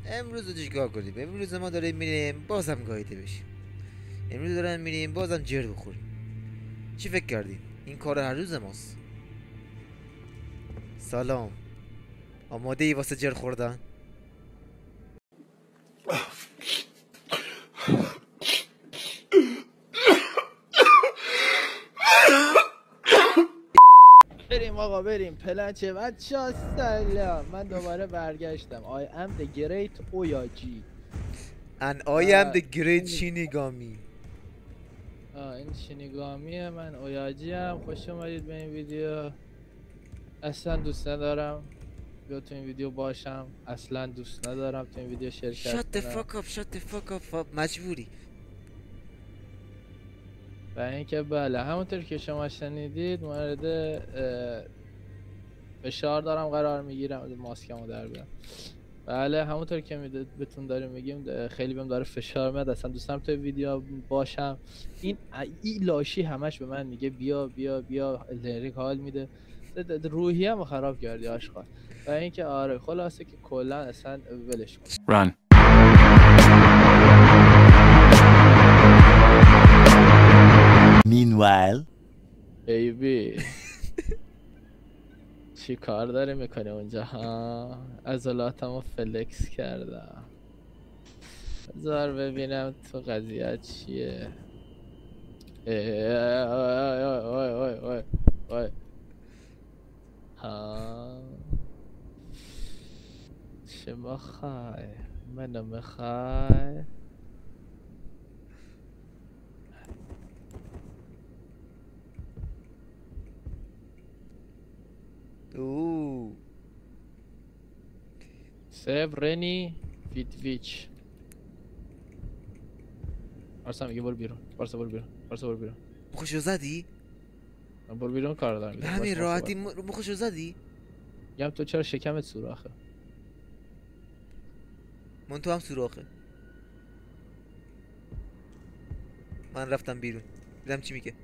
امروز رو چیکار کنیم؟ امروز ما داریم میریم بازم گاییده بشیم. امروز داریم میریم بازم جر بخوریم. چی فکر کردین؟ این کار هر روز ماست. سلام، آماده ای واسه جر خوردن؟ بریم آقا بریم. پلن چه بچه‌ها؟ سلام، من دوباره برگشتم. I am the great اویاجی. And I am the great شینیگامی. این شینیگامیه، من اویاجی هم. خوش اومدید به این ویدیو. اصلا دوست ندارم بیا تو این ویدیو باشم، اصلا دوست ندارم تو این ویدیو شرکت Shut the کنم. fuck up, shut the fuck up. مجبوری. و اینکه بله همونطور که شما شنیدید مورد فشار دارم قرار میگیرم. ماسکمو در بیارم. بله همونطور که بهتون داریم میگیم خیلی بهم داره فشار میاد. اصلا دوست دارم توی ویدیو باشم. این لاشی همش به من میگه بیا بیا بیا، الریک حال میده. روحیه‌مو خراب کردی آشغال. و اینکه آره خلاصه که کلا اصلا ولش کن. Run. Meanwhile, بیبی چی کار داره میکنه اونجا ها؟ عضلاتمو فلکس کردم. بذار ببینم تو قضیه چیه. ها چه میخوای؟ منو میخوای؟ اوه سیو رنی ویدویچ. پارسا میگه برو بیرون. پارسا برو بیرون. پارسا برو بیرون. مخشو زدی؟ من برو بیرون کار دارم. به همین راحتی مخشو زدی؟ میگم تو چرا شکمت سوراخه؟ من تو هم سوراخه. من رفتم بیرون. دیدم چی میگه.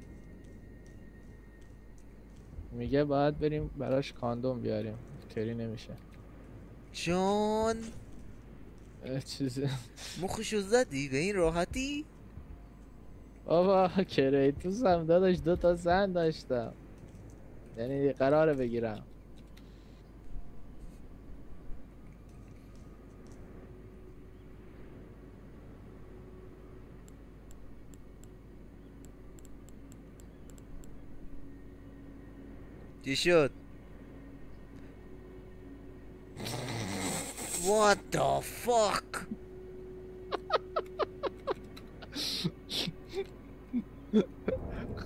میگه باید بریم براش کاندوم بیاریم. تری نمیشه. جان چیزی مخشو زدی به این راحتی؟ بابا کریتوس هم داداش 2 تا زن داشتم، یعنی قراره بگیرم. چی شد؟ What the fuck؟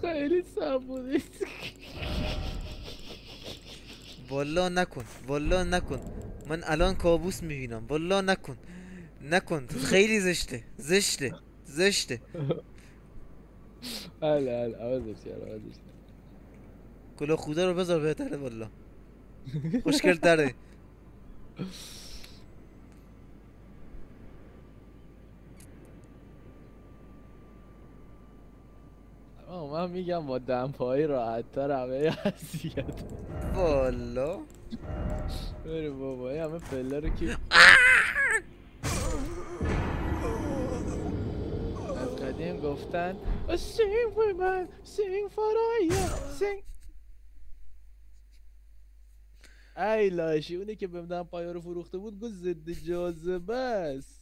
خیلی سبودی. والله نکن، والله نکن. من الان کابوس میبینم. والله نکن، نکن. خیلی زشته، زشته، زشته. هلا عوضش کرد، عوضش کرد. کلا خوده رو بذار بهتره. والله خوشگل تره. من میگم با دمپایی راحت تر همه حسیت. والله بریم بابا همه پله رو کی از قدیم گفتن sing for man, sing for you, sing. ای لاشی اونی که بهم دمپایی رو فروخته بود گفت ضد جاذبه است.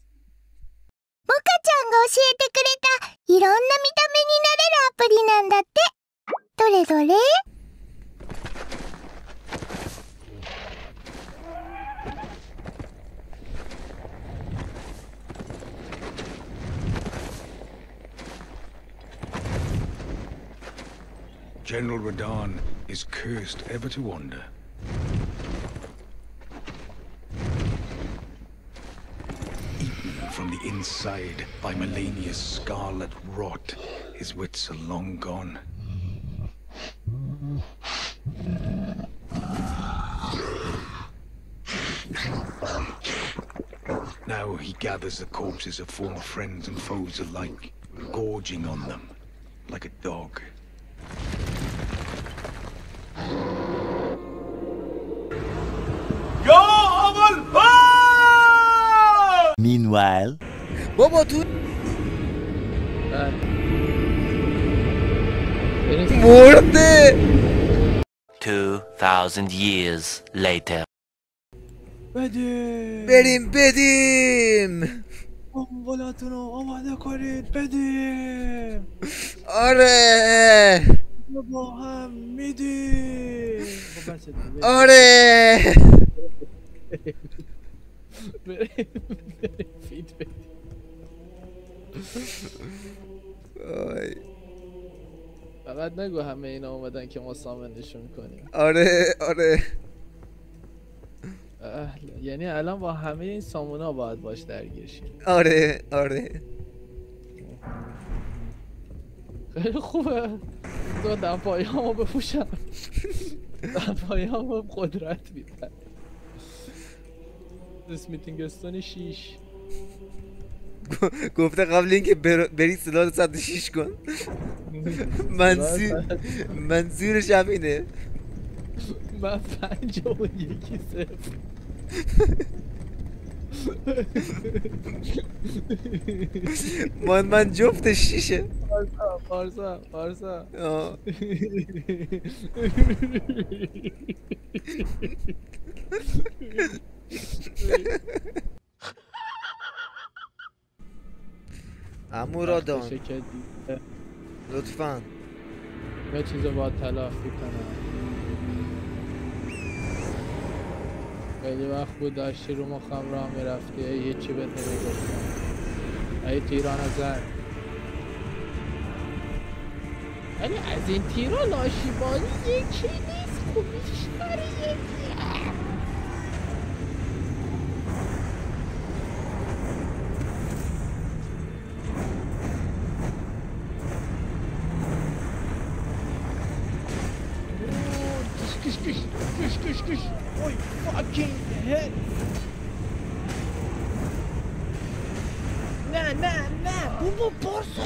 モカちゃんが教えてくれたいろんな見た目になれるアプリなんだって。どれどれ？ General Radahn is cursed ever to wander. Eaten from the inside by Melania's scarlet rot, his wits are long gone. Now he gathers the corpses of former friends and foes alike, gorging on them like a dog. يا أبا الفضل Meanwhile. بابا تو بله. بریم. مرده 2000 years later. بریم دنبالاتون رو آماده کنید بدیم آره با هم میدیم آره بریم فیت بدیم آی. فقط نگو همه اینا اومدن که ما سامنشون کنیم آره یعنی الان با همه این سامونا باید باش درگیر شیم آره خیلی خوبه تو دمپایی‌هامو بپوشم دمپایی‌هامو قدرت میدن اسمیتینگستون 6 گفته قبل اینکه بری سلاح 106 کن منظورش هم اینه من 51-0 من جفت شیشه پارسا آه. عمو رادان لطفاً یه چیزو باید تلافی کنم خیلی وقت بود داشتی رو مخم راه میرفتی هیچی بهت نمیگفتم ای تیران زن ولی از این تیران لاشیبانی یکی نیست خوب بیشتر یکی Kış. Oy fucking hell. نه بابا پارسا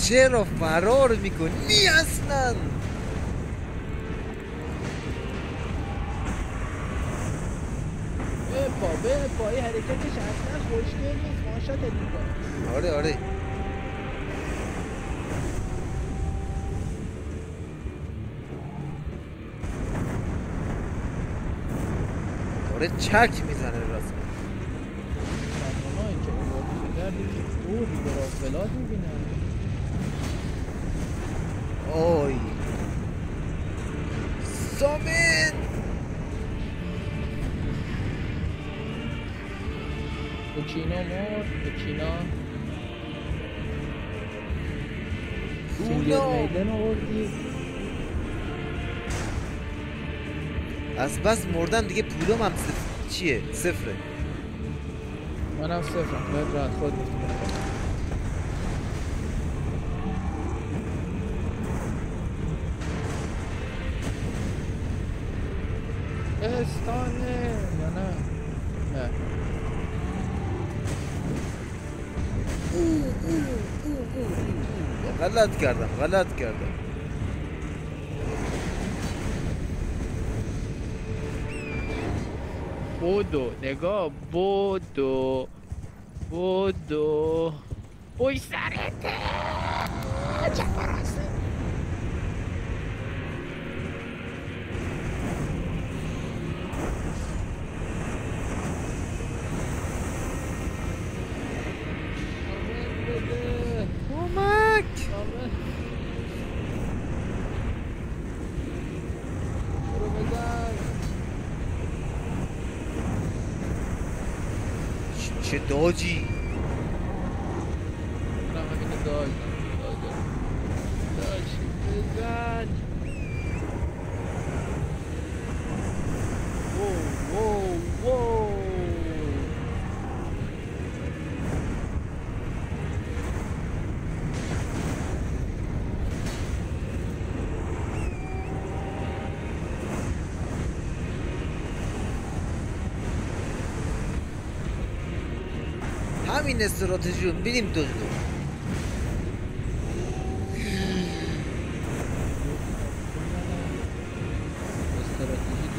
چرا فرار میکنی اصلا بابا این حرکتش اصلا خوشگل نیست ماشاتت میکنه آره چک میزنه راست اونایی که اومدن دیگه دور فلات میبینن اوی سامن بکینا مرد بکینا اونا میدن آوردی از بس مردم دیگه پولم هم چیه؟ صفره منم صفرم باید راحت خود میتونم استانه یا نه؟ نه غلط کردم بودو نگاه بودو بوی سرته چه فراسته کمک برو بزن چه داجی من همین داج بزن واو همین استراتژی رو بریم دو استراتژی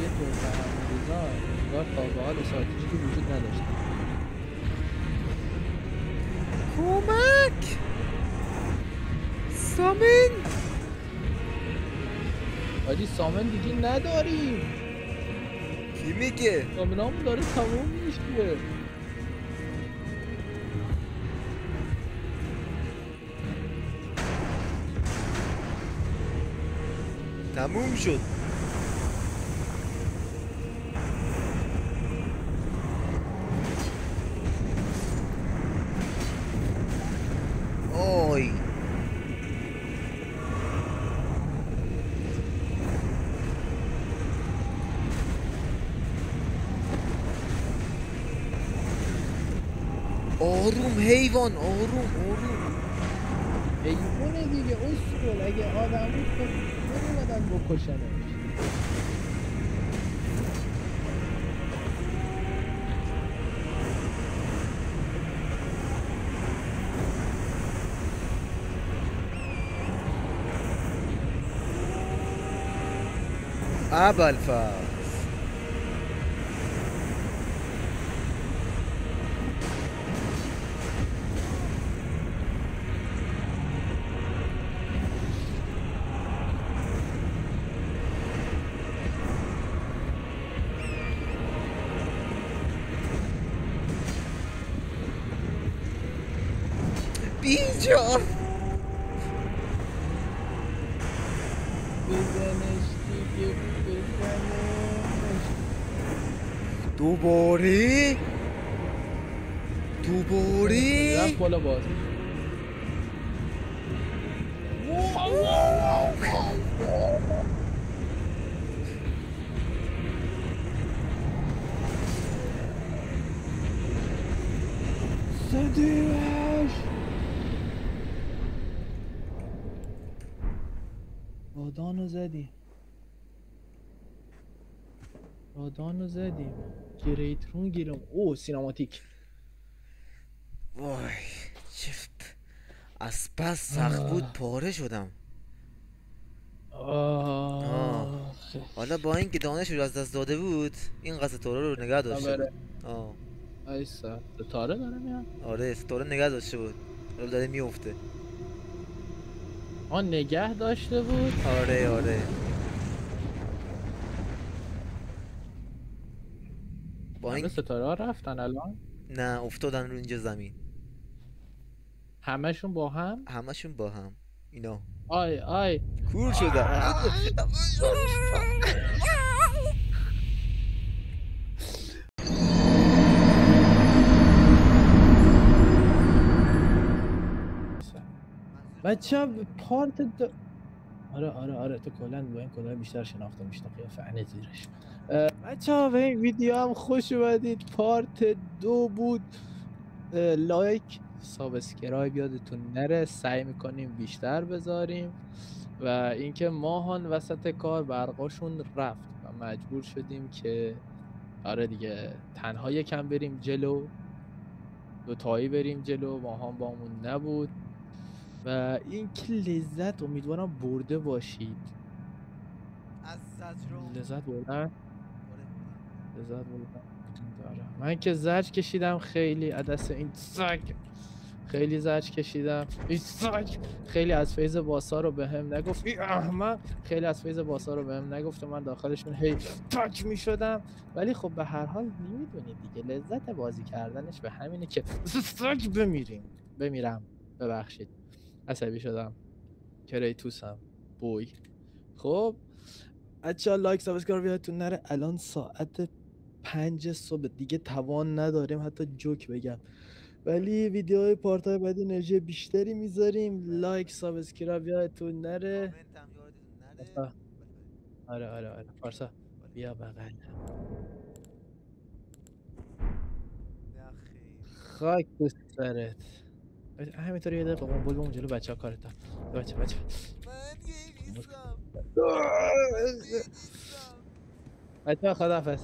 یه طور فرهنگیزا انگار تا به حال استراتژی وجود نداشته کمک سامن حاجی سامن دیگه نداریم. کی میگه؟ سامنامون داره تموم میشه. تموم شد. آی آروم حیوان، آروم. حیوانه دیگه اسکول. اگه آدم بود خب نمیمدن بکشنش. ابوالفضل بیجا بزنش دیگه بزنش. دوباره رفت بالا باز. زدیمش. رادانو زدیم. گریترون گیرم. اوه سینماتیک. وای از پس سخت بود پاره شدم. حالا با اینکه دانش رو از دست داده بود این قصد ستاره رو نگه داشته بود. ایسا ستاره داره میاد. آره ستاره نگه داشته بود، حالا داره میفته. نگه داشته بود. آره با این ستاره ها رفتن الان. نه افتادن رو اینجا زمین. همشون با هم اینا آی کور شدن. بچه پارت آره تو کلا با این کلا بیشتر شناخته میشه قیافه زیرش. بچه ها به این ویدیو هم خوش اومدید. پارت 2 بود. لایک سابسکرایب یادتون نره. سعی میکنیم بیشتر بذاریم و اینکه ماهان وسط کار برقاشون رفت و مجبور شدیم که آره دیگه تنها یکم بریم جلو، دوتایی بریم جلو. ماهان بامون نبود و اینکه لذت امیدوارم برده باشید. لذت بردن. من که زرج کشیدم خیلی عدس این سگ. خیلی زرج کشیدم. این سگ خیلی از فیض باسا رو بهم نگفت. این احمق خیلی از فیض باسا رو بهم نگفت. من داخلشون هی تاک میشدم. ولی خب به هر حال نمیدونید دیگه لذت بازی کردنش به همینه که سگ بمیرم. ببخشید عصبی شدم. کریتوسم بوی. خب بچه‌ها لایک سابسکرایب یادتون نره. الان ساعت 5 صبح دیگه توان نداریم حتی جوک بگم، ولی ویدیوهای پارتای بعدی انرژی بیشتری میذاریم. لایک سابسکرایب یادتون نره. آره پارسا بیا بغل. خاک تو سرت. همینطوری یه دقیقه قنبل بمون جلو بچه ها کارتا. بچه بچه ها خداحافظ.